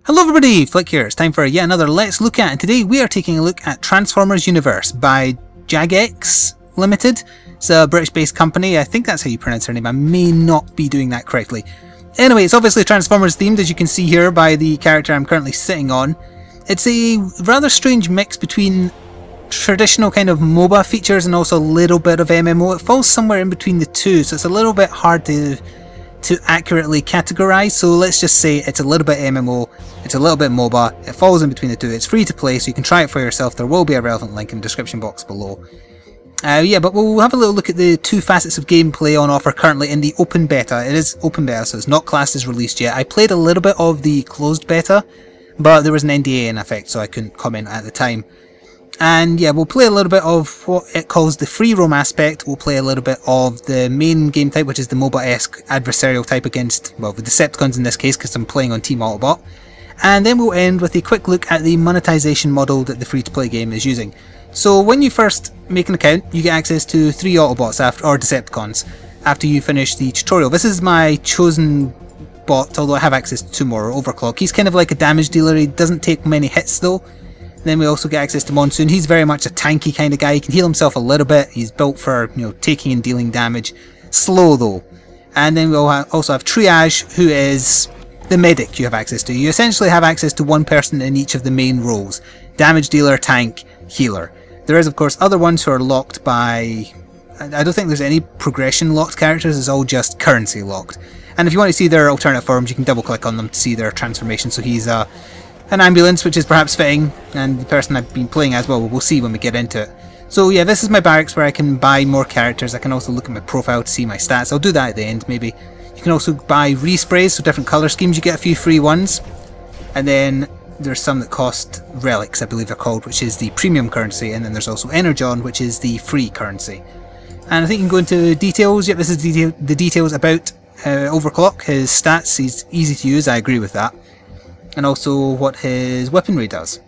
Hello everybody, Flik here. It's time for yet another Let's Look At, and today we are taking a look at Transformers Universe by Jagex Limited. It's a British-based company. I think that's how you pronounce their name. I may not be doing that correctly. Anyway, it's obviously Transformers themed, as you can see here by the character I'm currently sitting on. It's a rather strange mix between traditional kind of MOBA features and also a little bit of MMO. It falls somewhere in between the two, so it's a little bit hard to accurately categorize. So let's just say it's a little bit MMO, it's a little bit MOBA, it falls in between the two. It's free to play, so you can try it for yourself. There will be a relevant link in the description box below. Yeah, but we'll have a little look at the two facets of gameplay on offer currently in the open beta. It is open beta, so it's not classed as released yet. I played a little bit of the closed beta, but there was an NDA in effect, so I couldn't comment at the time. And yeah, we'll play a little bit of what it calls the free roam aspect. We'll play a little bit of the main game type, which is the MOBA-esque adversarial type against, well, the Decepticons in this case, because I'm playing on Team Autobot. And then we'll end with a quick look at the monetization model that the free-to-play game is using. So when you first make an account, you get access to 3 Autobots or Decepticons after you finish the tutorial. This is my chosen bot, although I have access to 2 more. Overclock. He's kind of like a damage dealer. He doesn't take many hits though. Then we also get access to Monsoon. He's very much a tanky kind of guy. He can heal himself a little bit. He's built for, you know, taking and dealing damage. Slow though. And then we'll also have Triage, who is the medic you have access to. You essentially have access to one person in each of the main roles. Damage dealer, tank, healer. There is of course other ones who are locked by... I don't think there's any progression locked characters. It's all just currency locked. And if you want to see their alternate forms, you can double click on them to see their transformation. So he's an ambulance, which is perhaps fitting, and the person I've been playing as well, we'll see when we get into it. So yeah, this is my barracks where I can buy more characters. I can also look at my profile to see my stats. I'll do that at the end maybe. You can also buy resprays, so different colour schemes. You get a few free ones, and then there's some that cost relics, I believe they're called, which is the premium currency, and then there's also Energon, which is the free currency. And I think you can go into details. Yep, this is the details about Overclock. His stats, he's easy to use, I agree with that. And also what his weaponry does.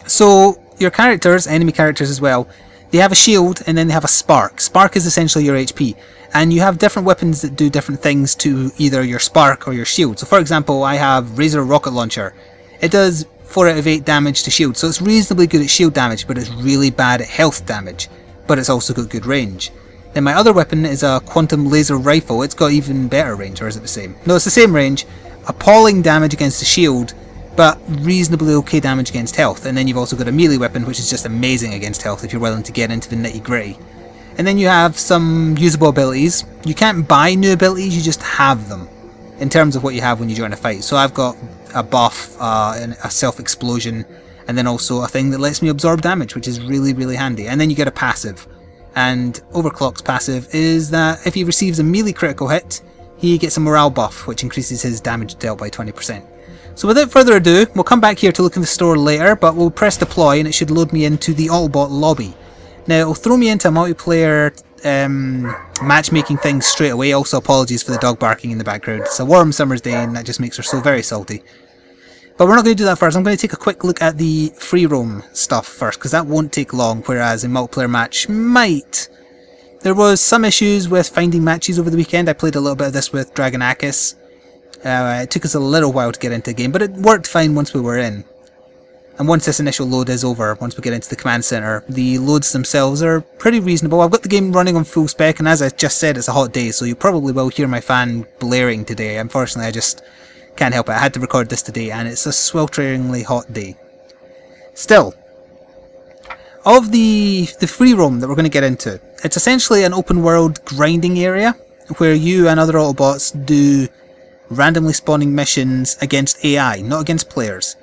So your characters, enemy characters as well, they have a shield and then they have a spark. Spark is essentially your HP, and you have different weapons that do different things to either your spark or your shield. So for example, I have Razor Rocket Launcher. It does 4 out of 8 damage to shield, so it's reasonably good at shield damage, but it's really bad at health damage, but it's also got good range. Then my other weapon is a Quantum Laser Rifle. It's got even better range, or is it the same? No, it's the same range. Appalling damage against the shield, but reasonably okay damage against health. And then you've also got a melee weapon, which is just amazing against health if you're willing to get into the nitty gritty. And then you have some usable abilities. You can't buy new abilities, you just have them in terms of what you have when you join a fight. So I've got a buff, a self-explosion, and then also a thing that lets me absorb damage, which is really handy. And then you get a passive. And Overclock's passive is that if he receives a melee critical hit, he gets a morale buff, which increases his damage dealt by 20%. So without further ado, we'll come back here to look in the store later, but we'll press deploy and it should load me into the Autobot lobby. Now it'll throw me into a multiplayer matchmaking thing straight away. Also apologies for the dog barking in the background. It's a warm summer's day and that just makes her so very salty. But we're not going to do that first. I'm going to take a quick look at the free roam stuff first, because that won't take long, whereas a multiplayer match might. There was some issues with finding matches over the weekend. I played a little bit of this with Dragonakis. It took us a little while to get into the game, but it worked fine once we were in. And once this initial load is over, once we get into the command center, the loads themselves are pretty reasonable. I've got the game running on full spec, and as I just said, it's a hot day, so you probably will hear my fan blaring today. Unfortunately, I just can't help it. I had to record this today, and it's a swelteringly hot day. Still, of the free roam that we're going to get into, it's essentially an open world grinding area where you and other Autobots do randomly spawning missions against AI, not against players.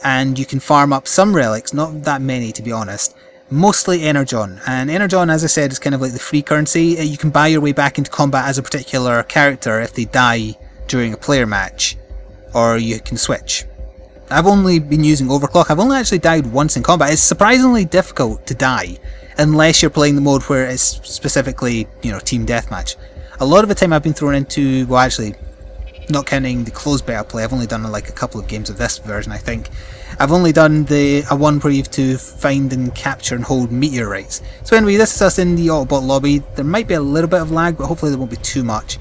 And you can farm up some relics, not that many to be honest, mostly Energon. And Energon, as I said, is kind of like the free currency. You can buy your way back into combat as a particular character if they die during a player match, or you can switch. I've only been using Overclock. I've only actually died once in combat. It's surprisingly difficult to die unless you're playing the mode where it's specifically, you know, team deathmatch. A lot of the time I've been thrown into, well actually, not counting the closed beta play, I've only done like a couple of games of this version I think. I've only done a one where you have to find and capture and hold meteorites. So anyway, this is us in the Autobot lobby. There might be a little bit of lag, but hopefully there won't be too much.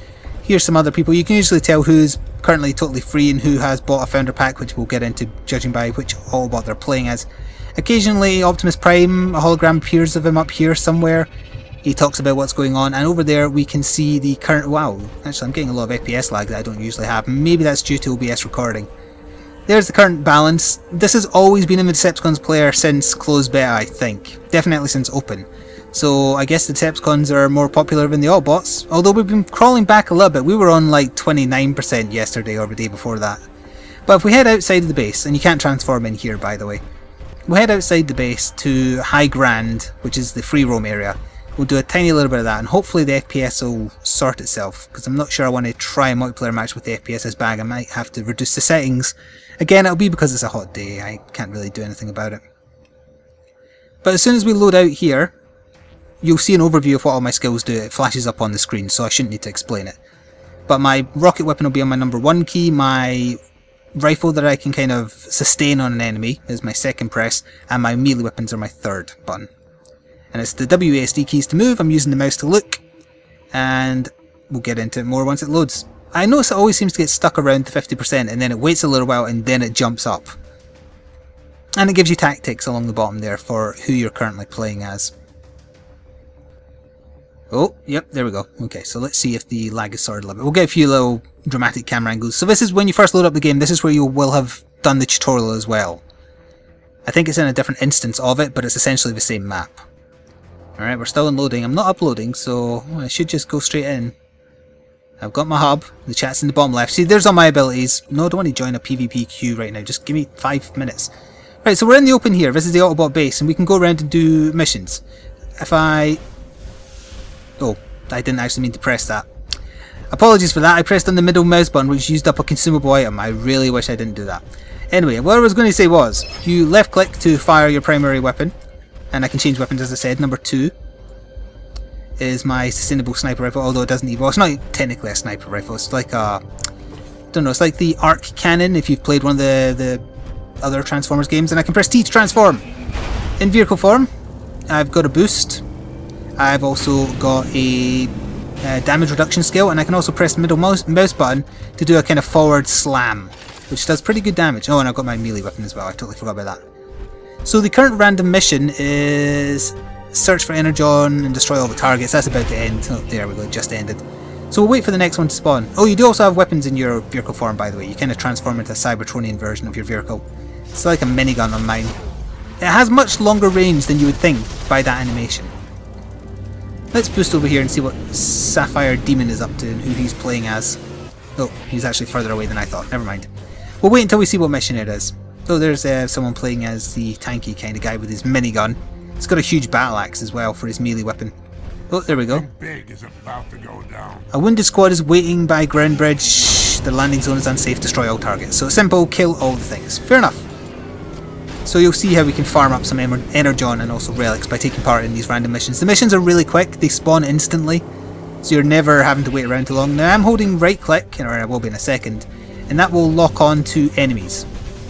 Here's some other people. You can usually tell who's currently totally free and who has bought a founder pack, which we'll get into judging by which Autobot they're playing as. Occasionally Optimus Prime, a hologram appears of him up here somewhere. He talks about what's going on, and over there we can see the current... Wow, actually I'm getting a lot of FPS lag that I don't usually have. Maybe that's due to OBS recording. There's the current balance. This has always been in the Decepticons player since closed beta, I think. Definitely since open. So I guess the Decepticons are more popular than the Autobots. Although we've been crawling back a little bit. We were on like 29% yesterday or the day before that. But if we head outside of the base, and you can't transform in here by the way. We'll head outside the base to High Grand, which is the free roam area. We'll do a tiny little bit of that, and hopefully the FPS will sort itself, because I'm not sure I want to try a multiplayer match with the FPS as bad. I might have to reduce the settings. Again, it'll be because it's a hot day. I can't really do anything about it. But as soon as we load out here, you'll see an overview of what all my skills do. It flashes up on the screen, so I shouldn't need to explain it. But my rocket weapon will be on my number 1 key, my rifle that I can kind of sustain on an enemy is my 2nd press, and my melee weapons are my 3rd button. And it's the WASD keys to move. I'm using the mouse to look, and we'll get into it more once it loads. I notice it always seems to get stuck around to 50%, and then it waits a little while, and then it jumps up. And it gives you tactics along the bottom there for who you're currently playing as. Oh, yep, there we go. Okay, so let's see if the lag is sorted a little bit. We'll get a few little dramatic camera angles. So this is when you first load up the game, this is where you will have done the tutorial as well. I think it's in a different instance of it, but it's essentially the same map. Alright, we're still in loading. I'm not uploading, so I should just go straight in. I've got my hub. The chat's in the bottom left. See, there's all my abilities. No, I don't want to join a PvP queue right now. Just give me 5 minutes. Right, so we're in the open here. This is the Autobot base, and we can go around and do missions. If I... Oh, I didn't actually mean to press that. Apologies for that. I pressed on the middle mouse button, which used up a consumable item. I really wish I didn't do that. Anyway, what I was going to say was, you left click to fire your primary weapon. And I can change weapons, as I said. Number 2 is my sustainable sniper rifle, although it doesn't even... Well, it's not technically a sniper rifle. It's like a... I don't know, it's like the arc cannon if you've played one of the other Transformers games. And I can press T to transform. In vehicle form, I've got a boost. I've also got a damage reduction skill, and I can also press the middle mouse button to do a kind of forward slam, which does pretty good damage. Oh, and I've got my melee weapon as well. I totally forgot about that. So the current random mission is search for Energon and destroy all the targets. That's about to end. Oh, there we go, it just ended. So we'll wait for the next one to spawn. Oh, you do also have weapons in your vehicle form, by the way. You kind of transform into a Cybertronian version of your vehicle. It's like a minigun on mine. It has much longer range than you would think by that animation. Let's boost over here and see what Sapphire Demon is up to and who he's playing as. Oh, he's actually further away than I thought. Never mind. We'll wait until we see what mission it is. Oh, there's someone playing as the tanky kind of guy with his minigun. He's got a huge battle axe as well for his melee weapon. Oh, there we go. Big is about to go down. A wounded squad is waiting by ground bridge. The landing zone is unsafe. Destroy all targets. So simple, kill all the things. Fair enough. So you'll see how we can farm up some Energon and also relics by taking part in these random missions. The missions are really quick. They spawn instantly. So you're never having to wait around too long. Now I'm holding right click, or I will be in a second, and that will lock on to enemies.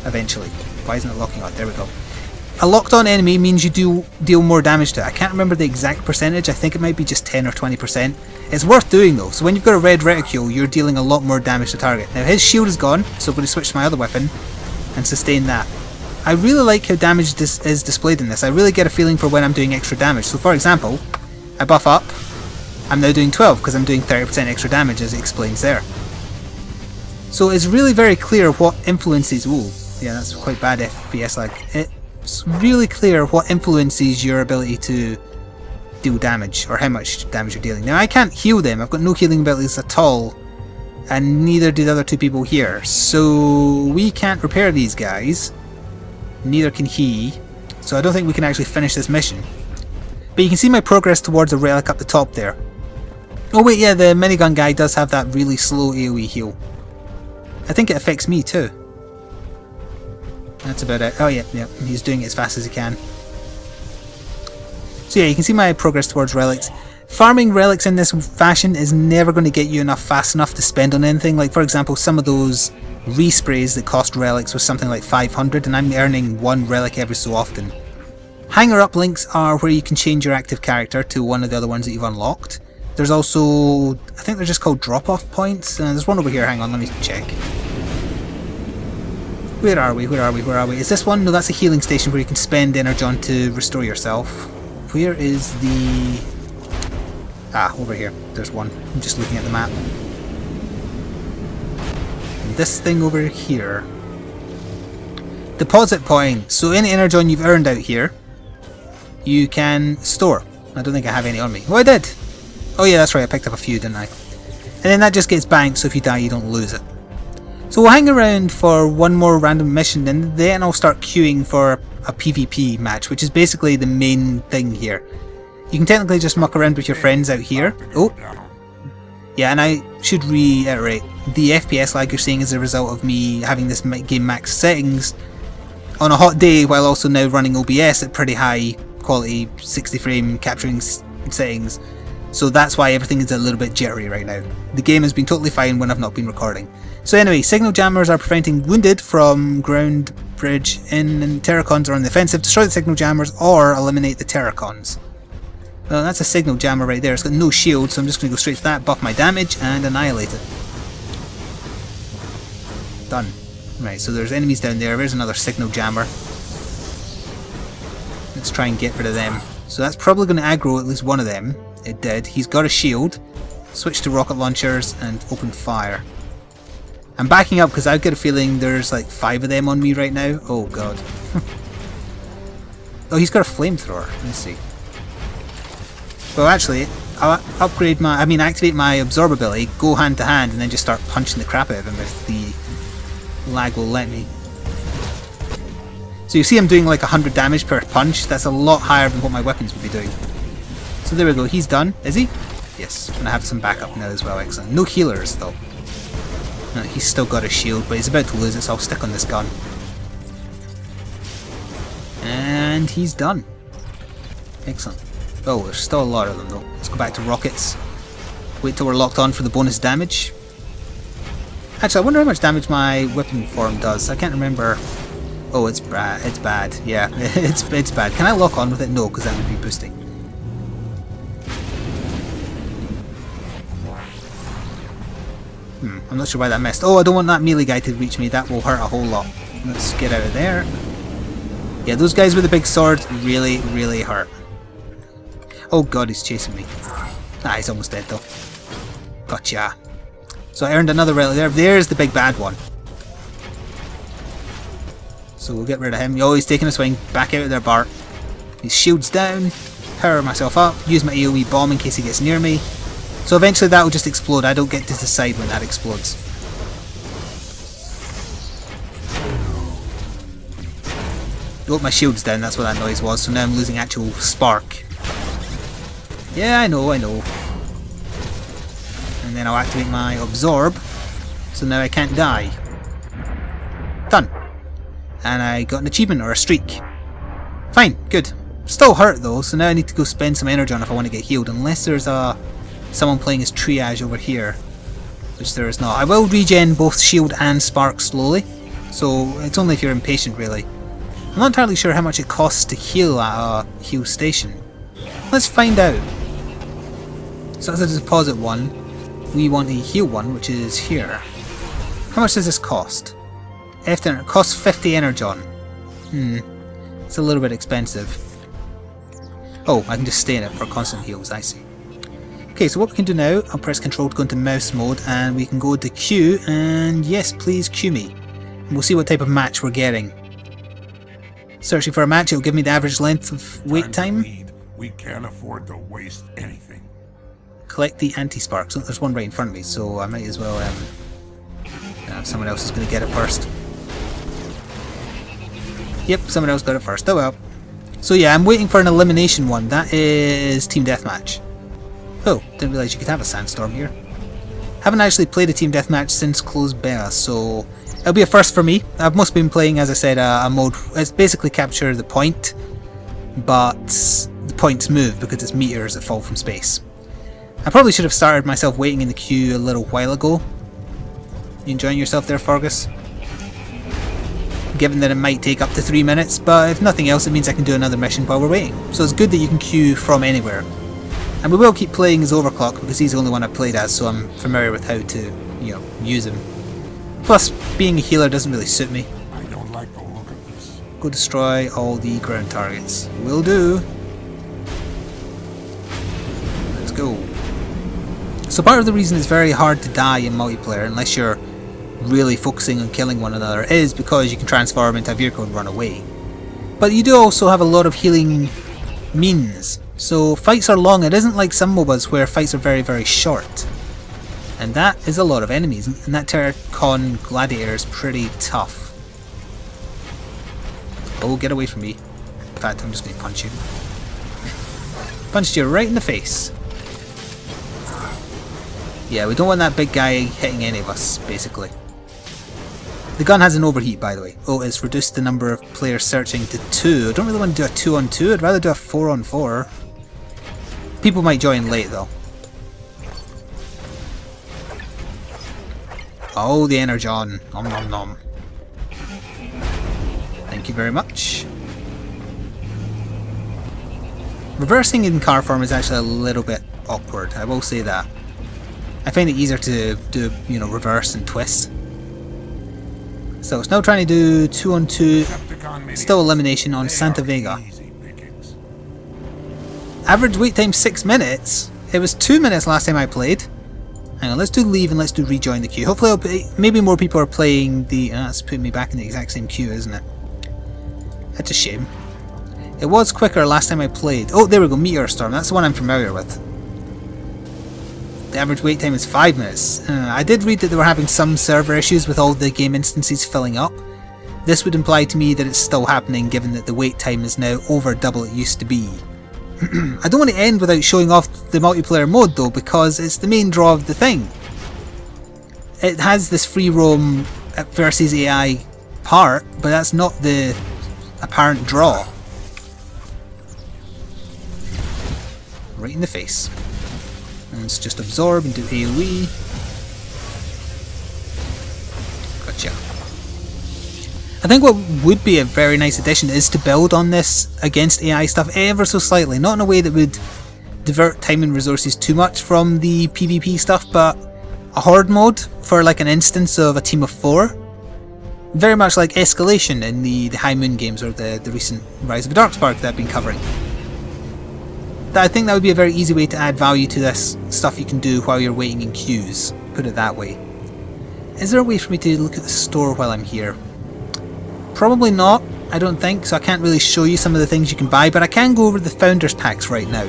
Eventually. Why isn't it locking on? There we go. A locked on enemy means you do deal more damage to it. I can't remember the exact percentage. I think it might be just 10 or 20%. It's worth doing though. So when you've got a red reticule, you're dealing a lot more damage to target. Now his shield is gone, so I'm going to switch to my other weapon and sustain that. I really like how damage is displayed in this. I really get a feeling for when I'm doing extra damage. So for example, I buff up. I'm now doing 12 because I'm doing 30% extra damage, as it explains there. So it's really very clear what influences... Ooh. Yeah, that's quite bad FPS lag. It's really clear what influences your ability to deal damage, or how much damage you're dealing. Now I can't heal them, I've got no healing abilities at all, and neither do the other 2 people here. So we can't repair these guys, neither can he, so I don't think we can actually finish this mission. But you can see my progress towards a relic up the top there. Oh wait, yeah, the minigun guy does have that really slow AoE heal. I think it affects me too. That's about it. Oh yeah, he's doing it as fast as he can. So yeah, you can see my progress towards relics. Farming relics in this fashion is never going to get you fast enough to spend on anything. Like for example, some of those resprays that cost relics was something like 500, and I'm earning 1 relic every so often. Hanger up links are where you can change your active character to one of the other ones that you've unlocked. There's also, I think they're just called drop-off points. There's one over here, hang on, let me check. Where are we? Where are we? Where are we? Is this one? No, that's a healing station where you can spend energon to restore yourself. Where is the... Ah, over here. There's one. I'm just looking at the map. And this thing over here. Deposit point. So any energon you've earned out here, you can store. I don't think I have any on me. Oh, I did! Oh yeah, that's right, I picked up a few, didn't I? And then that just gets banked, so if you die you don't lose it. So we'll hang around for one more random mission, and then I'll start queuing for a PvP match, which is basically the main thing here. You can technically just muck around with your friends out here. Oh! Yeah, and I should reiterate, the FPS lag you're seeing is a result of me having this game max settings on a hot day, while also now running OBS at pretty high quality 60 frame capturing settings. So that's why everything is a little bit jittery right now. The game has been totally fine when I've not been recording. So anyway, signal jammers are preventing wounded from ground bridge in, and Terracons are on the offensive. Destroy the signal jammers or eliminate the Terracons. Well, that's a signal jammer right there. It's got no shield, so I'm just going to go straight to that, buff my damage and annihilate it. Done. Right, so there's enemies down there. There's another signal jammer. Let's try and get rid of them. So that's probably going to aggro at least one of them. It did. He's got a shield. Switch to rocket launchers and open fire. I'm backing up because I've got a feeling there's like 5 of them on me right now. Oh god. Oh, he's got a flamethrower. Let's see. Well, actually, I'll activate my absorbability, go hand to hand, and then just start punching the crap out of him if the lag will let me. So you see I'm doing like 100 damage per punch. That's a lot higher than what my weapons would be doing. So there we go, he's done. Is he? Yes, and I have some backup now as well, excellent. No healers though. No, he's still got a shield, but he's about to lose it, so I'll stick on this gun. And he's done. Excellent. Oh, there's still a lot of them though. Let's go back to rockets. Wait till we're locked on for the bonus damage. Actually, I wonder how much damage my weapon form does. I can't remember. Oh, it's bad. It's bad. Yeah, it's bad. Can I lock on with it? No, because that would be boosting. I'm not sure why that missed. Oh, I don't want that melee guy to reach me. That will hurt a whole lot. Let's get out of there. Yeah, those guys with the big sword really, really hurt. Oh god, he's chasing me. Ah, he's almost dead though. Gotcha. So I earned another relic there. There's the big bad one. So we'll get rid of him. Oh, he's taking a swing. Back out of there, Bart. His shield's down. Power myself up. Use my AoE bomb in case he gets near me. So eventually that will just explode. I don't get to decide when that explodes. Oh, my shield's down. That's what that noise was. So now I'm losing actual spark. Yeah, I know. And then I'll activate my absorb. So now I can't die. Done. And I got an achievement or a streak. Fine, good. Still hurt though, so now I need to go spend some energy on if I want to get healed. Unless there's someone playing as triage over here. Which there is not. I will regen both shield and spark slowly. So it's only if you're impatient really. I'm not entirely sure how much it costs to heal at a heal station. Let's find out. So that's a deposit one. We want a heal one, which is here. How much does this cost? It costs 50 energon. It's a little bit expensive. Oh, I can just stay in it for constant heals, I see. Okay, so what we can do now, I'll press Control to go into mouse mode, and we can go to queue, and yes, please queue me. And we'll see what type of match we're getting. Searching for a match, it'll give me the average length of wait time. We can't afford to waste anything. Collect the anti-sparks. Oh, there's one right in front of me, so I might as well someone else is going to get it first. Yep, someone else got it first. Oh well. So yeah, I'm waiting for an elimination one. That is Team Deathmatch. Oh, didn't realise you could have a sandstorm here. Haven't actually played a Team Deathmatch since closed beta, so it'll be a first for me. I've mostly been playing, as I said, a mode. It's basically capture the point, but the points move because it's meteors that fall from space. I probably should have started myself waiting in the queue a little while ago. You enjoying yourself there, Fergus? Given that it might take up to 3 minutes, but if nothing else it means I can do another mission while we're waiting. So it's good that you can queue from anywhere. And we will keep playing as Overclock because he's the only one I've played as, so I'm familiar with how to, you know, use him. Plus, being a healer doesn't really suit me. I don't like the look of this. Go destroy all the ground targets. Will do. Let's go. So part of the reason it's very hard to die in multiplayer, unless you're really focusing on killing one another, is because you can transform into a vehicle and run away. But you do also have a lot of healing means. So fights are long. It isn't like some MOBAs where fights are very, very short. And that is a lot of enemies. And that Terracon Gladiator is pretty tough. Oh, get away from me. In fact, I'm just going to punch you. Punched you right in the face. Yeah, we don't want that big guy hitting any of us, basically. The gun has an overheat, by the way. Oh, it's reduced the number of players searching to 2. I don't really want to do a 2-on-2. I'd rather do a 4-on-4. People might join late, though. Oh, the Energon. Nom nom nom. Thank you very much. Reversing in car form is actually a little bit awkward, I will say that. I find it easier to do, you know, reverse and twist. So it's now trying to do 2-on-2, still elimination on Santa Vega. Average wait time 6 minutes. It was 2 minutes last time I played. Hang on, let's do leave and let's do rejoin the queue. Hopefully, maybe more people are playing the... that's putting me back in the exact same queue, isn't it? That's a shame. It was quicker last time I played. Oh, there we go, Meteor Storm. That's the one I'm familiar with. The average wait time is 5 minutes. I did read that they were having some server issues with all the game instances filling up. This would imply to me that it's still happening, given that the wait time is now over double it used to be. I don't want to end without showing off the multiplayer mode though, because it's the main draw of the thing. It has this free roam versus AI part, but that's not the apparent draw. Right in the face. And let's just absorb and do AoE. Gotcha. I think what would be a very nice addition is to build on this against AI stuff ever so slightly. Not in a way that would divert time and resources too much from the PvP stuff, but a horde mode for like an instance of a team of 4. Very much like Escalation in the High Moon games or the recent Rise of the Darkspark that I've been covering. I think that would be a very easy way to add value to this stuff you can do while you're waiting in queues. Put it that way. Is there a way for me to look at the store while I'm here? Probably not, I don't think, so I can't really show you some of the things you can buy, but I can go over the Founders Packs right now.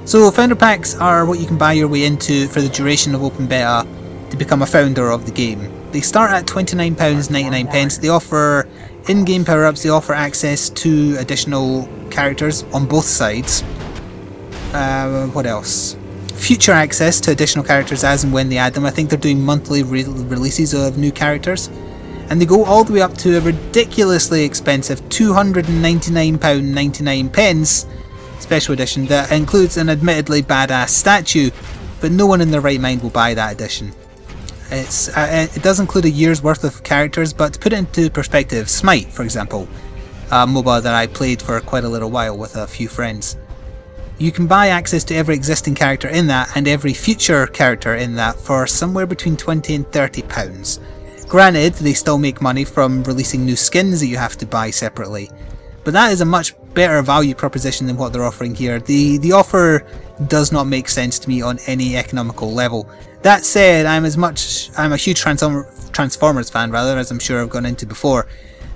So Founder Packs are what you can buy your way into for the duration of Open Beta to become a founder of the game. They start at £29.99. They offer in-game power-ups, they offer access to additional characters on both sides. What else? Future access to additional characters as and when they add them. I think they're doing monthly releases of new characters. And they go all the way up to a ridiculously expensive £299.99 special edition that includes an admittedly badass statue, but no one in their right mind will buy that edition. It does include a year's worth of characters, but to put it into perspective, Smite, for example, a MOBA that I played for quite a little while with a few friends. You can buy access to every existing character in that and every future character in that for somewhere between £20 and £30. Granted, they still make money from releasing new skins that you have to buy separately, but that is a much better value proposition than what they're offering here. The offer does not make sense to me on any economical level. That said, I'm a huge Transformers fan, rather, as I'm sure I've gone into before.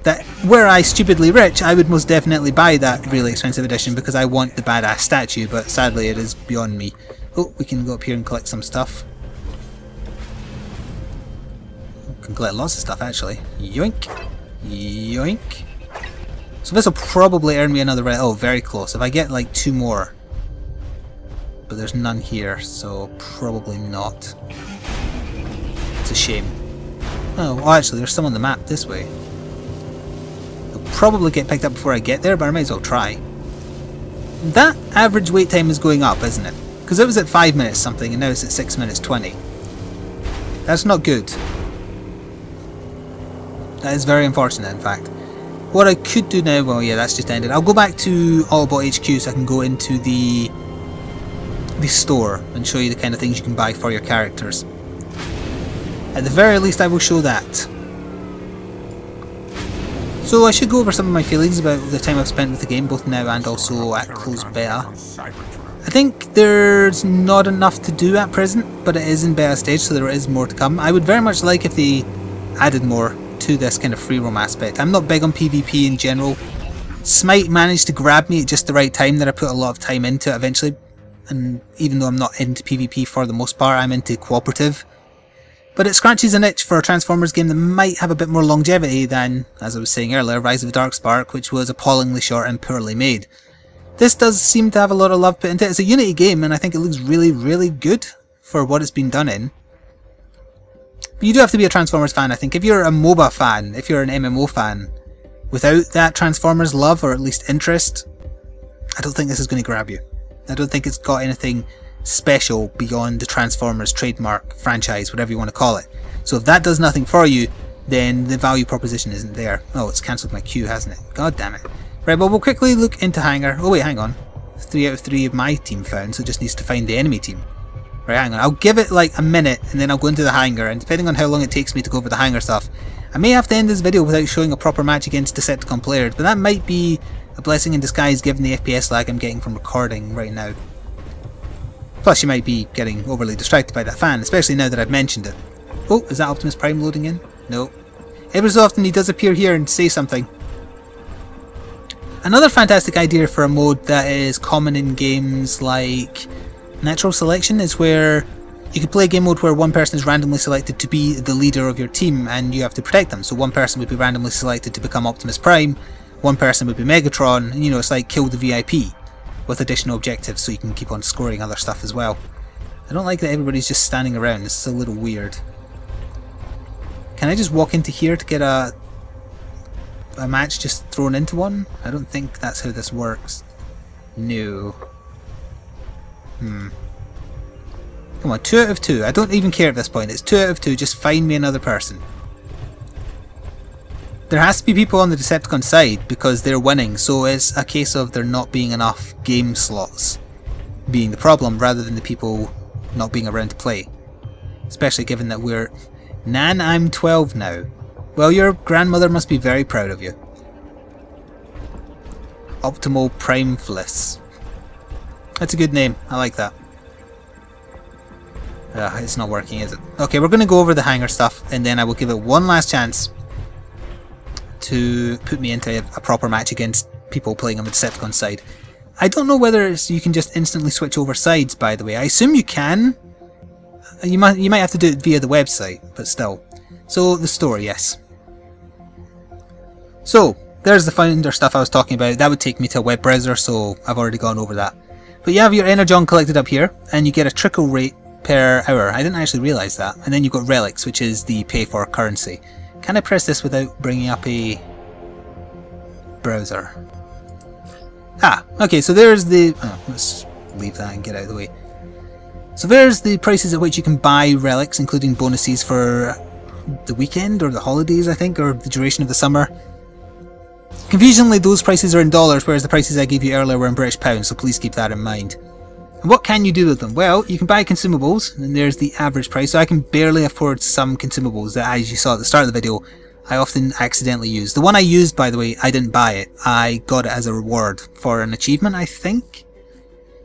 That were I stupidly rich, I would most definitely buy that really expensive edition because I want the badass statue, but sadly it is beyond me. Oh, we can go up here and collect some stuff. We can collect lots of stuff actually. Yoink! Yoink! So this will probably earn me another red. Oh, very close. If I get like 2 more. But there's none here, so probably not. It's a shame. Oh, well, actually there's some on the map this way. Probably get picked up before I get there, but I might as well try. That average wait time is going up, isn't it? Because it was at 5 minutes something and now it's at 6 minutes 20. That's not good. That is very unfortunate, in fact. What I could do now, well yeah, that's just ended. I'll go back to Autobot HQ so I can go into the the store and show you the kind of things you can buy for your characters. At the very least, I will show that. So I should go over some of my feelings about the time I've spent with the game, both now and also at close beta. I think there's not enough to do at present, but it is in beta stage, so there is more to come. I would very much like if they added more to this kind of free roam aspect. I'm not big on PvP in general. Smite managed to grab me at just the right time, that I put a lot of time into it eventually, and even though I'm not into PvP for the most part, I'm into cooperative. But it scratches an itch for a Transformers game that might have a bit more longevity than, as I was saying earlier, Rise of the Darkspark, which was appallingly short and poorly made. This does seem to have a lot of love put into it. It's a Unity game, and I think it looks really, really good for what it's been done in. But you do have to be a Transformers fan, I think. If you're a MOBA fan, if you're an MMO fan, without that Transformers love, or at least interest, I don't think this is going to grab you. I don't think it's got anything special beyond the Transformers trademark franchise, whatever you want to call it. So if that does nothing for you, then the value proposition isn't there. Oh, it's cancelled my queue, hasn't it? God damn it. Right, well, we'll quickly look into Hangar. Oh wait, hang on. 3 out of 3 of my team found, so it just needs to find the enemy team. Right, hang on. I'll give it like a minute, and then I'll go into the Hangar, and depending on how long it takes me to go over the Hangar stuff, I may have to end this video without showing a proper match against Decepticon players, but that might be a blessing in disguise given the FPS lag I'm getting from recording right now. Plus you might be getting overly distracted by that fan, especially now that I've mentioned it. Oh, is that Optimus Prime loading in? No. Every so often he does appear here and say something. Another fantastic idea for a mode that is common in games like Natural Selection is where you could play a game mode where one person is randomly selected to be the leader of your team and you have to protect them. So one person would be randomly selected to become Optimus Prime, one person would be Megatron, and you know, it's like kill the VIP. With additional objectives so you can keep on scoring other stuff as well. I don't like that everybody's just standing around, this is a little weird. Can I just walk into here to get a match just thrown into one? I don't think that's how this works. No. Come on, 2 out of 2. I don't even care at this point. It's 2 out of 2. Just find me another person. There has to be people on the Decepticon side because they're winning, so it's a case of there not being enough game slots being the problem rather than the people not being around to play. Especially given that we're... Nan, I'm 12 now. Well, your grandmother must be very proud of you. Optimal Prime Fliss. That's a good name, I like that. It's not working, is it? Okay, we're going to go over the Hangar stuff and then I will give it one last chance to put me into a proper match against people playing on the Decepticon side. I don't know whether you can just instantly switch over sides, by the way. I assume you can. You might have to do it via the website, but still. So, the store, yes. So, there's the Founder stuff I was talking about. That would take me to a web browser, so I've already gone over that. But you have your Energon collected up here, and you get a trickle rate per hour. I didn't actually realise that. And then you've got Relics, which is the pay for currency. Can I press this without bringing up a browser? Ah, okay, so there's the... Oh, let's leave that and get out of the way. So there's the prices at which you can buy relics, including bonuses for the weekend or the holidays, I think, or the duration of the summer. Confusingly, those prices are in dollars, whereas the prices I gave you earlier were in British pounds, so please keep that in mind. And what can you do with them? Well, you can buy consumables, and there's the average price, so I can barely afford some consumables that, as you saw at the start of the video, I often accidentally use. The one I used, by the way, I didn't buy it. I got it as a reward for an achievement, I think.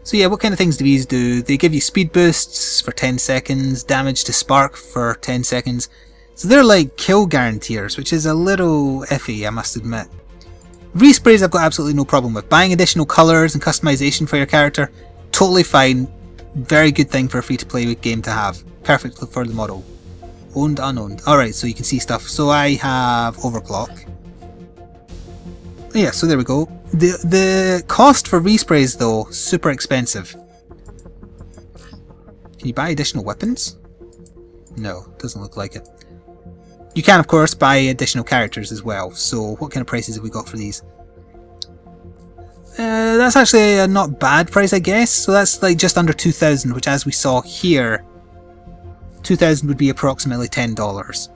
So yeah, what kind of things do these do? They give you speed boosts for 10 seconds, damage to spark for 10 seconds. So they're like kill guaranteers, which is a little iffy, I must admit. Resprays I've got absolutely no problem with. Buying additional colours and customization for your character, totally fine. Very good thing for a free-to-play game to have. Perfect for the model. Owned, unowned. Alright, so you can see stuff. So I have overclock. Yeah, so there we go. The cost for resprays though, super expensive. Can you buy additional weapons? No, doesn't look like it. You can of course buy additional characters as well, so what kind of prices have we got for these? That's actually a not bad price I guess, so that's like just under 2,000, which as we saw here, 2,000 would be approximately $10.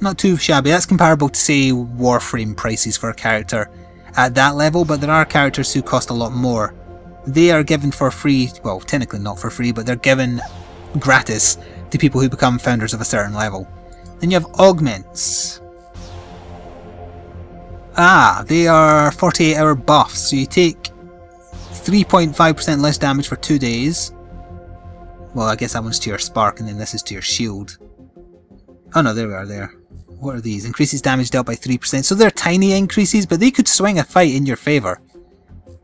Not too shabby, that's comparable to say Warframe prices for a character at that level, but there are characters who cost a lot more they are given for free, well, technically not for free, but they're given gratis to people who become founders of a certain level. Then you have augments. Ah, they are 48-hour buffs, so you take 3.5% less damage for 2 days. Well, I guess that one's to your spark, and then this is to your shield. Oh no, there we are there. What are these? Increases damage dealt by 3%, so they're tiny increases, but they could swing a fight in your favour.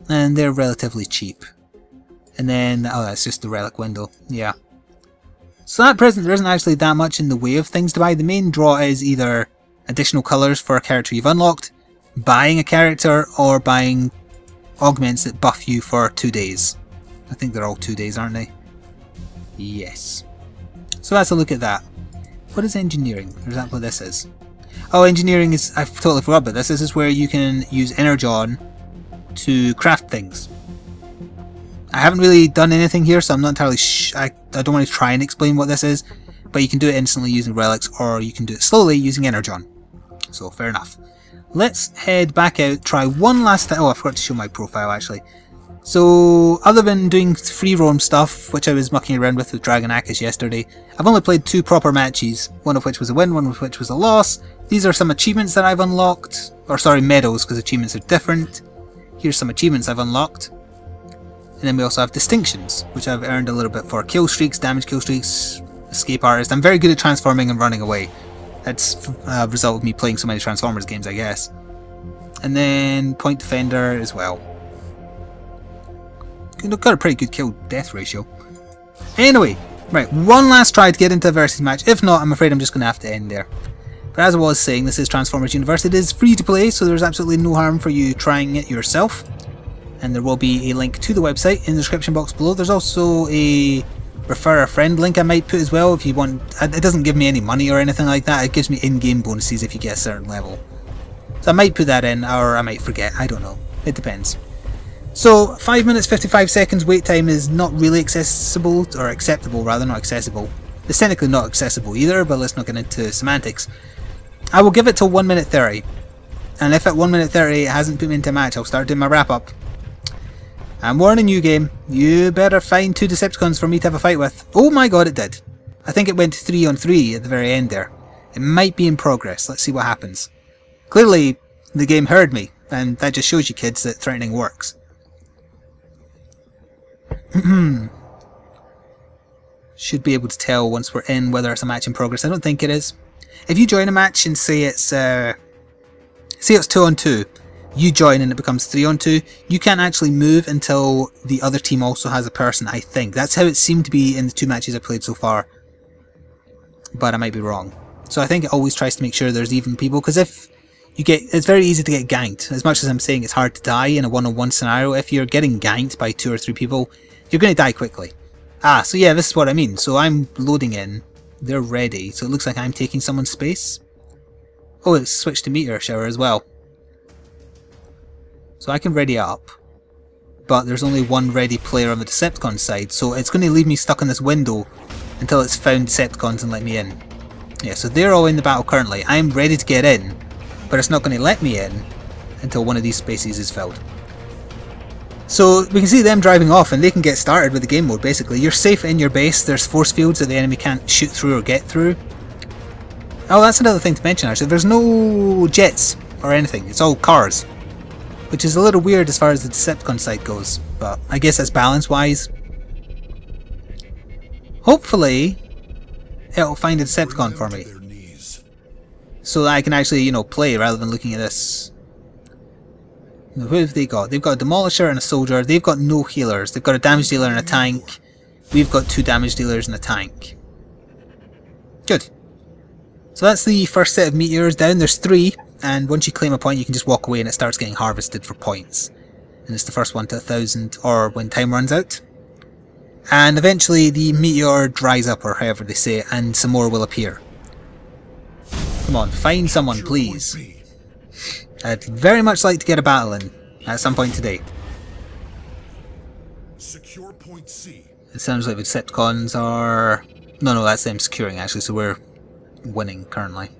And they're relatively cheap. And then, oh, that's just the relic window, yeah. So at present there isn't actually that much in the way of things to buy. The main draw is either additional colours for a character you've unlocked, buying a character, or buying augments that buff you for 2 days. I think they're all 2 days, aren't they? Yes. So that's a look at that. What is engineering? Or is that what this is? Oh, engineering is... I totally forgot about this. This is where you can use Energon to craft things. I haven't really done anything here, so I'm not entirely I don't want to try and explain what this is, but you can do it instantly using relics, or you can do it slowly using Energon. So, fair enough. Let's head back out, try one last time. Oh, I forgot to show my profile, actually. So, other than doing free roam stuff, which I was mucking around with Dragon Akis yesterday, I've only played 2 proper matches, one of which was a win, one of which was a loss. These are some achievements that I've unlocked, or sorry, medals, because achievements are different. Here's some achievements I've unlocked. And then we also have distinctions, which I've earned a little bit for. Kill streaks, damage kill streaks, escape artist. I'm very good at transforming and running away. That's a result of me playing so many Transformers games, I guess. And then point defender as well. Got a pretty good kill death ratio. Anyway, right, one last try to get into a versus match. If not, I'm afraid I'm just going to have to end there. But as I was saying, this is Transformers Universe. It is free to play, so there's absolutely no harm for you trying it yourself. And there will be a link to the website in the description box below. There's also a refer a friend link I might put as well if you want. It doesn't give me any money or anything like that. It gives me in-game bonuses if you get a certain level. So I might put that in, or I might forget. I don't know. It depends. So 5 minutes 55 seconds wait time is not really accessible, or acceptable rather, not accessible. It's technically not accessible either, but let's not get into semantics. I will give it till 1 minute 30. And if at 1 minute 30 it hasn't put me into a match, I'll start doing my wrap up. I'm warning you, game. You better find 2 Decepticons for me to have a fight with. Oh my god, it did. I think it went 3 on 3 at the very end there. It might be in progress. Let's see what happens. Clearly, the game heard me, and that just shows you kids that threatening works. Should be able to tell once we're in whether it's a match in progress. I don't think it is. If you join a match and say it's 2 on 2, you join and it becomes 3 on 2, you can't actually move until the other team also has a person, I think. That's how it seemed to be in the 2 matches I played so far. But I might be wrong. So I think it always tries to make sure there's even people, because if you get, it's very easy to get ganked. As much as I'm saying it's hard to die in a one-on-one scenario, if you're getting ganked by 2 or 3 people, you're going to die quickly. Ah, so yeah, this is what I mean. So I'm loading in, they're ready, so it looks like I'm taking someone's space. Oh, it's switched to meteor shower as well. So I can ready up, but there's only one ready player on the Decepticon side, so it's going to leave me stuck in this window until it's found Decepticons and let me in. Yeah, so they're all in the battle currently. I'm ready to get in, but it's not going to let me in until one of these spaces is filled. So we can see them driving off and they can get started with the game mode basically. You're safe in your base, there's force fields that the enemy can't shoot through or get through. Oh, that's another thing to mention actually. There's no jets or anything, it's all cars. Which is a little weird as far as the Decepticon side goes, but I guess that's balance wise. Hopefully it'll find a Decepticon for me, so that I can actually, you know, play rather than looking at this. Now, who have they got? They've got a Demolisher and a Soldier. They've got no healers. They've got a damage dealer and a tank. We've got 2 damage dealers and a tank. Good. So that's the first set of meteors down. There's 3, and once you claim a point you can just walk away and it starts getting harvested for points. And it's the first one to 1,000, or when time runs out. And eventually the meteor dries up, or however they say it, and some more will appear. Come on, find someone please. I'd very much like to get a battle in at some point today. Secure point C. It sounds like the Decepticons are... No, that's them securing actually, so we're winning currently.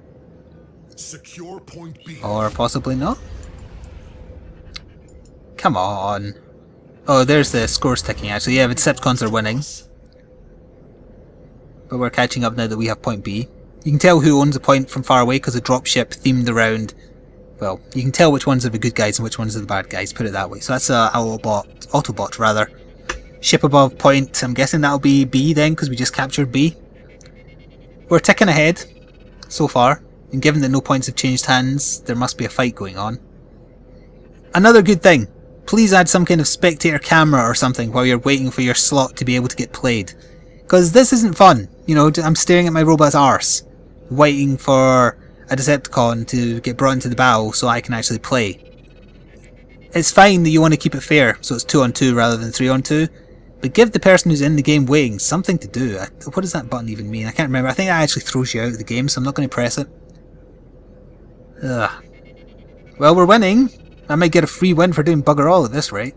Secure point B. Or possibly not. Come on. Oh, there's the scores ticking actually. Yeah, the Decepticons are winning. But we're catching up now that we have point B. You can tell who owns a point from far away because the dropship themed around... Well, you can tell which ones are the good guys and which ones are the bad guys, put it that way. So that's a Autobot rather. Ship above point, I'm guessing that'll be B then, because we just captured B. We're ticking ahead, so far. And given that no points have changed hands, there must be a fight going on. Another good thing. Please add some kind of spectator camera or something while you're waiting for your slot to be able to get played. Because this isn't fun. You know, I'm staring at my robot's arse, waiting for a Decepticon to get brought into the battle so I can actually play. It's fine that you want to keep it fair, so it's 2-on-2 rather than 3-on-2, but give the person who's in the game waiting something to do. What does that button even mean? I can't remember. I think that actually throws you out of the game, so I'm not going to press it. Ugh. Well, we're winning. I might get a free win for doing bugger all at this rate.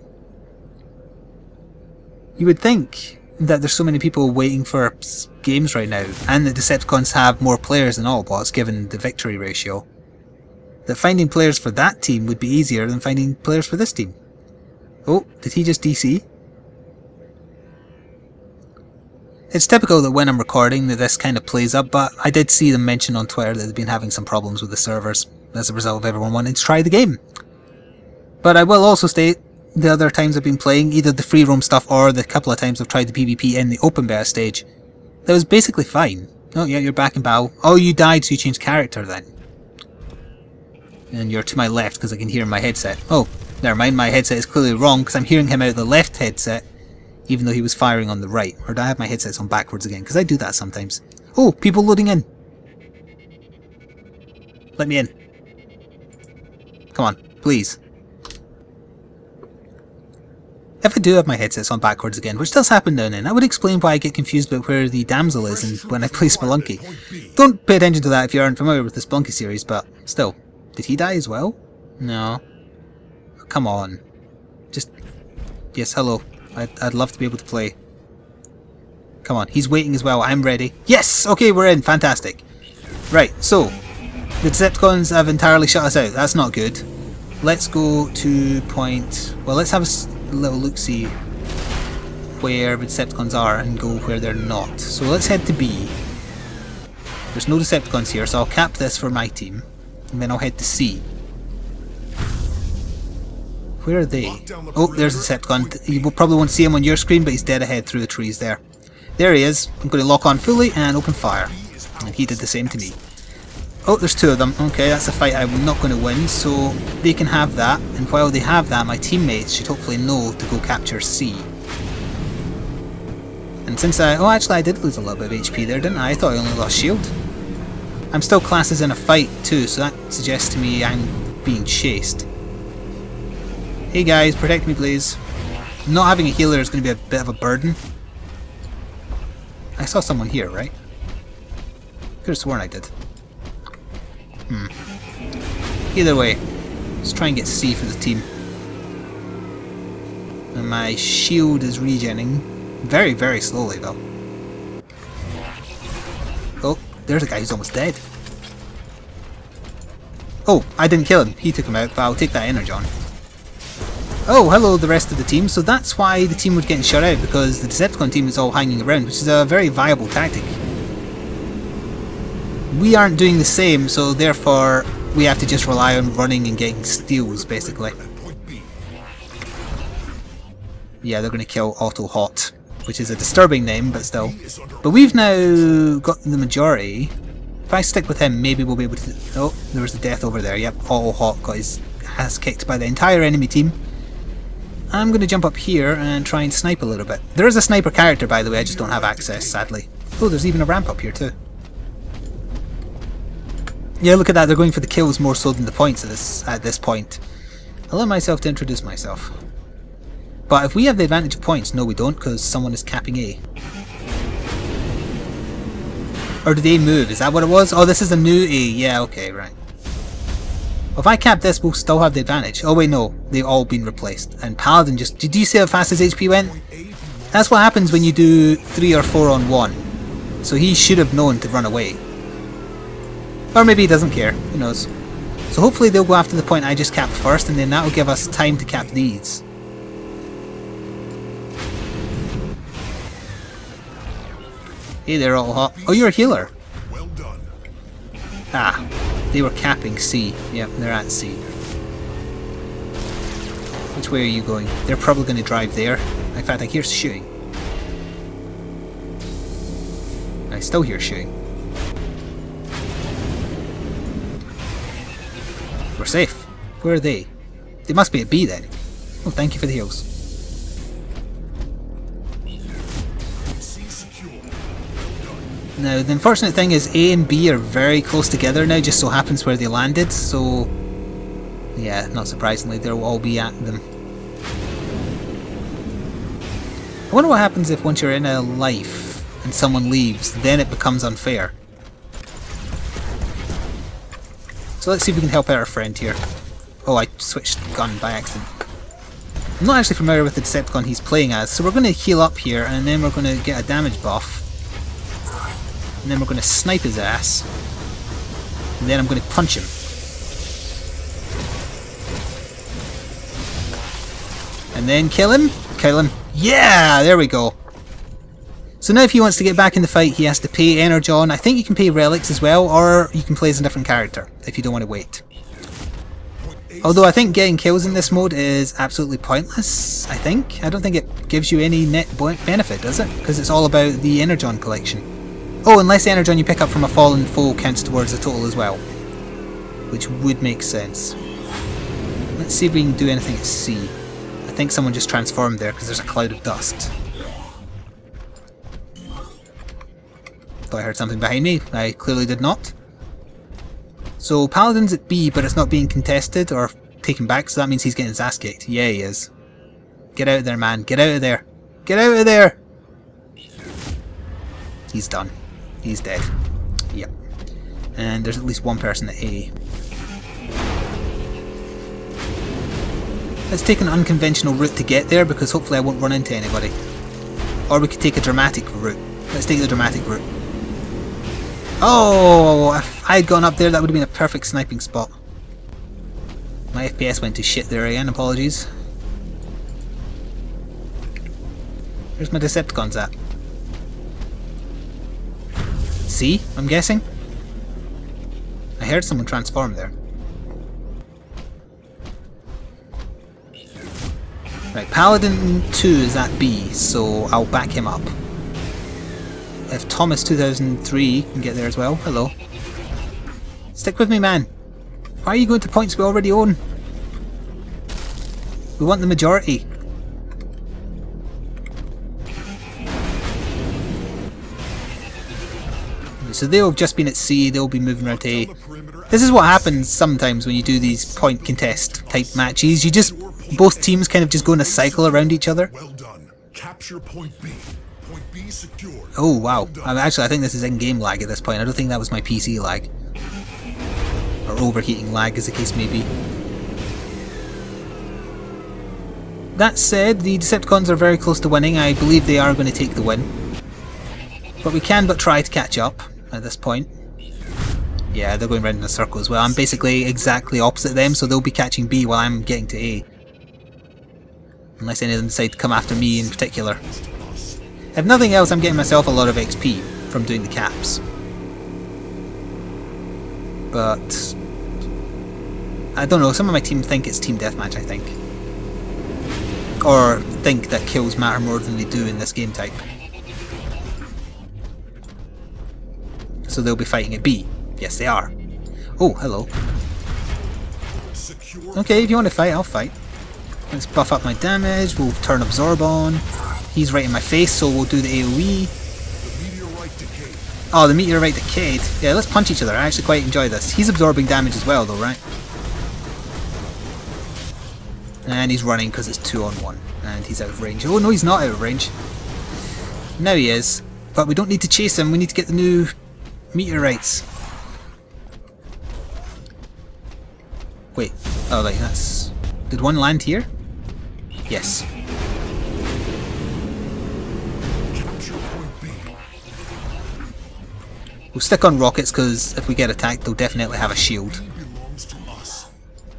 You would think that there's so many people waiting for games right now, and that Decepticons have more players than Autobots given the victory ratio, that finding players for that team would be easier than finding players for this team. Oh, did he just DC? It's typical that when I'm recording that this kind of plays up, but I did see them mention on Twitter that they've been having some problems with the servers as a result of everyone wanting to try the game. But I will also state the other times I've been playing, either the free roam stuff or the couple of times I've tried the PvP in the open beta stage, that was basically fine. Oh yeah, you're back in battle. Oh, you died, so you changed character then. And you're to my left because I can hear in my headset. Oh, never mind, my headset is clearly wrong because I'm hearing him out the left headset, even though he was firing on the right. Or do I have my headsets on backwards again? Because I do that sometimes. Oh, people loading in. Let me in. Come on, please. If I do have my headsets on backwards again, which does happen now and then, that would explain why I get confused about where the damsel is and when I play Spelunky. Don't pay attention to that if you aren't familiar with the Spelunky series, but still. Did he die as well? No. Oh, come on. Just... Yes, hello. I'd love to be able to play. Come on, he's waiting as well. I'm ready. Yes! Okay, we're in. Fantastic. Right, so. The Decepticons have entirely shut us out. That's not good. Let's go to point... Well, let's have a little look-see where the Decepticons are and go where they're not. So let's head to B. There's no Decepticons here, so I'll cap this for my team. And then I'll head to C. Where are they? Oh, there's a Decepticon. You will probably won't see him on your screen, but he's dead ahead through the trees there. There he is. I'm going to lock on fully and open fire. And he did the same to me. Oh, there's two of them. Okay, that's a fight I'm not going to win, so they can have that. And while they have that, my teammates should hopefully know to go capture C. And since oh, actually I did lose a little bit of HP there, didn't I? I thought I only lost shield. I'm still classed as in a fight too, so that suggests to me I'm being chased. Hey guys, protect me please. Not having a healer is going to be a bit of a burden. I saw someone here, right? Could have sworn I did. Either way, let's try and get C for the team. And my shield is regenning. Very, very slowly though. Oh, there's a guy who's almost dead. Oh, I didn't kill him. He took him out, but I'll take that energon. Oh, hello the rest of the team. So that's why the team was getting shut out, because the Decepticon team is all hanging around, which is a very viable tactic. We aren't doing the same, so therefore we have to just rely on running and getting steals, basically. Yeah, they're going to kill Auto Hot, which is a disturbing name, but still. But we've now got the majority. If I stick with him, maybe we'll be able to... Oh, there was a death over there. Yep, Auto Hot got his ass kicked by the entire enemy team. I'm going to jump up here and try and snipe a little bit. There is a sniper character, by the way, I just don't have access, sadly. Oh, there's even a ramp up here too. Yeah, look at that, they're going for the kills more so than the points at this point. I'll allow myself to introduce myself. But if we have the advantage of points, no we don't, because someone is capping A. Or did A move? Is that what it was? Oh, this is a new A. Yeah, okay, right. Well, if I cap this, we'll still have the advantage. Oh wait, no. They've all been replaced. And Paladin just... Did you see how fast his HP went? That's what happens when you do 3 or 4 on 1. So he should have known to run away. Or maybe he doesn't care. Who knows. So hopefully they'll go after the point I just capped first, and then that will give us time to cap these. Hey there, all hot. Oh, you're a healer. Well done. Ah, they were capping C. Yep, they're at C. Which way are you going? They're probably going to drive there. In fact, I hear shooting. I still hear shooting. We're safe. Where are they? They must be at B then. Oh, thank you for the heals. C secure. Now, the unfortunate thing is A and B are very close together now, just so happens where they landed, so... yeah, not surprisingly, they'll all be at them. I wonder what happens if once you're in a life and someone leaves, then it becomes unfair. So let's see if we can help out our friend here. Oh, I switched gun by accident. I'm not actually familiar with the Decepticon he's playing as, so we're going to heal up here, and then we're going to get a damage buff. And then we're going to snipe his ass. And then I'm going to punch him. And then kill him. Kill him. Yeah! There we go. So now if he wants to get back in the fight, he has to pay Energon. I think you can pay relics as well, or you can play as a different character if you don't want to wait. Although I think getting kills in this mode is absolutely pointless, I think. I don't think it gives you any net benefit, does it? Because it's all about the Energon collection. Oh, unless Energon you pick up from a fallen foe counts towards the total as well. Which would make sense. Let's see if we can do anything at C. I think someone just transformed there because there's a cloud of dust. Thought I heard something behind me. I clearly did not. So Paladin's at B, but it's not being contested or taken back, so that means he's getting his ass kicked. Yeah, he is. Get out of there, man. Get out of there. Get out of there! He's done. He's dead. Yep. And there's at least one person at A. Let's take an unconventional route to get there, because hopefully I won't run into anybody. Or we could take a dramatic route. Let's take the dramatic route. Oh, if I had gone up there, that would have been a perfect sniping spot. My FPS went to shit there again, apologies. Where's my Decepticons at? C, I'm guessing? I heard someone transform there. Right, Paladin 2 is at B, so I'll back him up. If Thomas 2003 can get there as well. Hello. Stick with me, man. Why are you going to points we already own? We want the majority. So they'll have just been at C, they'll be moving around to A. This is what happens sometimes when you do these point contest type matches. You just, both teams kind of just go in a cycle around each other. Well done. Capture point B. Point B secured. Oh wow. Actually I think this is in-game lag at this point. I don't think that was my PC lag. Or overheating lag as the case may be. That said, the Decepticons are very close to winning. I believe they are going to take the win. But we can but try to catch up at this point. Yeah, they're going round in a circle as well. I'm basically exactly opposite them, so they'll be catching B while I'm getting to A. Unless any of them decide to come after me in particular. If nothing else, I'm getting myself a lot of XP from doing the caps. But I don't know, some of my team think it's team deathmatch, I think. Or think that kills matter more than they do in this game type. So they'll be fighting at B. Yes, they are. Oh, hello. Okay, if you want to fight, I'll fight. Let's buff up my damage, we'll turn Absorb on. He's right in my face, so we'll do the AoE. Oh, the meteorite decayed. Yeah, let's punch each other. I actually quite enjoy this. He's absorbing damage as well, though, right? And he's running because it's 2-on-1. And he's out of range. Oh, no, he's not out of range. Now he is. But we don't need to chase him. We need to get the new meteorites. Wait. Oh, like, that's... Did one land here? Yes. We'll stick on rockets because if we get attacked they'll definitely have a shield.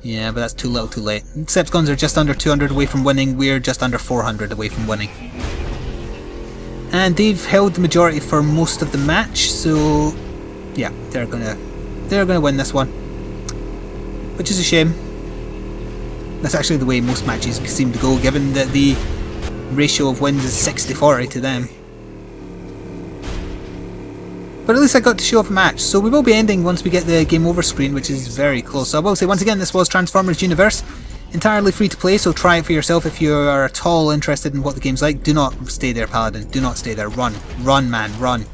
Yeah, but that's too little too late. Decepticons are just under 200 away from winning, we're just under 400 away from winning. And they've held the majority for most of the match, so yeah, they're gonna win this one, which is a shame. That's actually the way most matches seem to go, given that the ratio of wins is 60-40 to them. But at least I got to show off a match, so we will be ending once we get the game over screen, which is very close. So I will say once again, this was Transformers Universe. Entirely free to play, so try it for yourself if you are at all interested in what the game's like. Do not stay there, Paladin. Do not stay there. Run. Run, man. Run.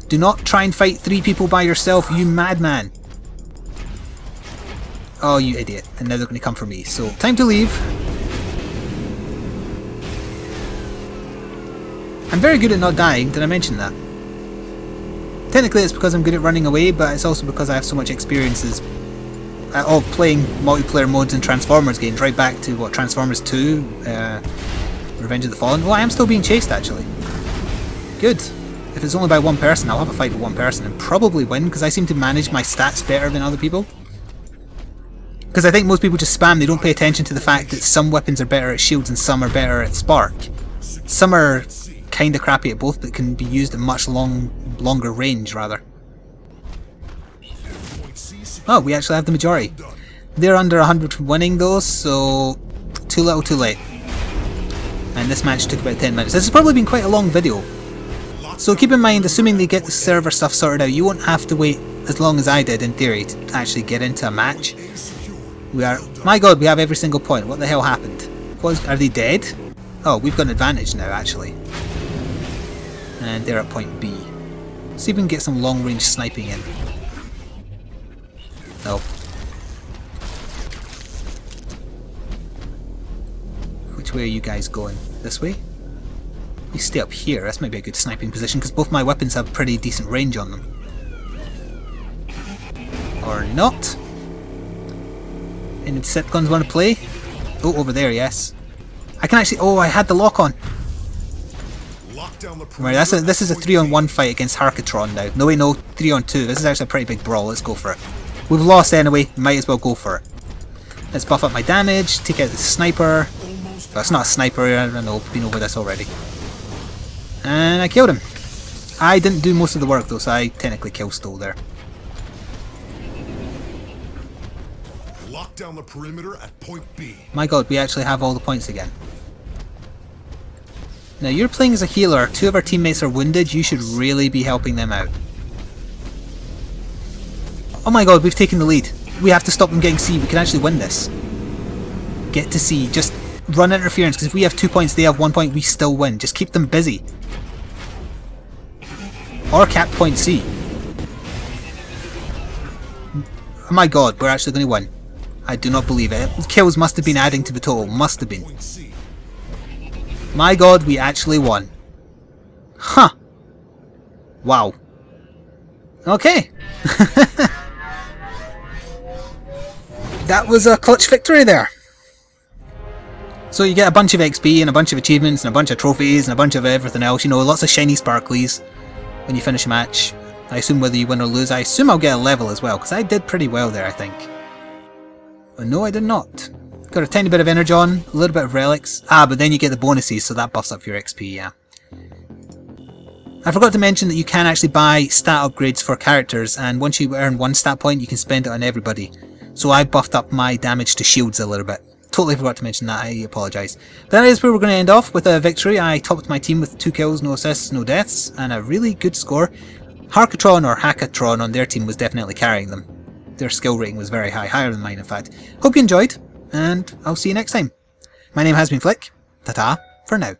Do not try and fight 3 people by yourself, you madman. Oh, you idiot. And now they're going to come for me. So, time to leave. I'm very good at not dying. Did I mention that? Technically it's because I'm good at running away, but it's also because I have so much experiences of playing multiplayer modes in Transformers games, right back to, what, Transformers 2, Revenge of the Fallen. Oh, I am still being chased, actually. Good. If it's only by one person, I'll have a fight with one person and probably win, because I seem to manage my stats better than other people. Because I think most people just spam, they don't pay attention to the fact that some weapons are better at shields and some are better at spark. Some are kinda crappy at both, but can be used at much longer range, rather. Oh, we actually have the majority. They're under 100 from winning though, so too little too late. And this match took about 10 minutes. This has probably been quite a long video. So keep in mind, assuming they get the server stuff sorted out, you won't have to wait as long as I did in theory to actually get into a match. We are... My god, we have every single point. What the hell happened? Are they dead? Oh, we've got an advantage now actually. And they're at point B. See if we can get some long range sniping in. Nope. Which way are you guys going? This way? You stay up here, this might be a good sniping position because both my weapons have pretty decent range on them. Or not. Any Decepticons want to play? Oh, over there, yes. I can actually... Oh, I had the lock on. Right, this is a 3-on-1 fight against Harkatron now. No wait, no, 3-on-2. This is actually a pretty big brawl, let's go for it. We've lost anyway, might as well go for it. Let's buff up my damage, take out the sniper. Well, it's not a sniper, I don't know, been over this already. And I killed him. I didn't do most of the work though, so I technically kill stole there. Lock down the perimeter at point B. My god, we actually have all the points again. Now you're playing as a healer, 2 of our teammates are wounded, you should really be helping them out. Oh my god, we've taken the lead. We have to stop them getting C, we can actually win this. Get to C, just run interference, because if we have 2 points, they have 1 point, we still win. Just keep them busy. Or cap point C. Oh my god, we're actually going to win. I do not believe it. Kills must have been adding to the total, must have been. My god, we actually won. Huh. Wow. Okay. That was a clutch victory there. So you get a bunch of XP and a bunch of achievements and a bunch of trophies and a bunch of everything else, you know, lots of shiny sparklies when you finish a match. I assume whether you win or lose, I assume I'll get a level as well, because I did pretty well there, I think. But no, I did not. Got a tiny bit of energon, a little bit of relics. Ah, but then you get the bonuses, so that buffs up your XP, yeah. I forgot to mention that you can actually buy stat upgrades for characters, and once you earn 1 stat point, you can spend it on everybody. So I buffed up my damage to shields a little bit. Totally forgot to mention that, I apologise. But that is where we're going to end off with a victory. I topped my team with 2 kills, no assists, no deaths, and a really good score. Harkatron or Hackatron on their team was definitely carrying them. Their skill rating was very high, higher than mine in fact. Hope you enjoyed, and I'll see you next time. My name has been Flik. Ta-ta for now.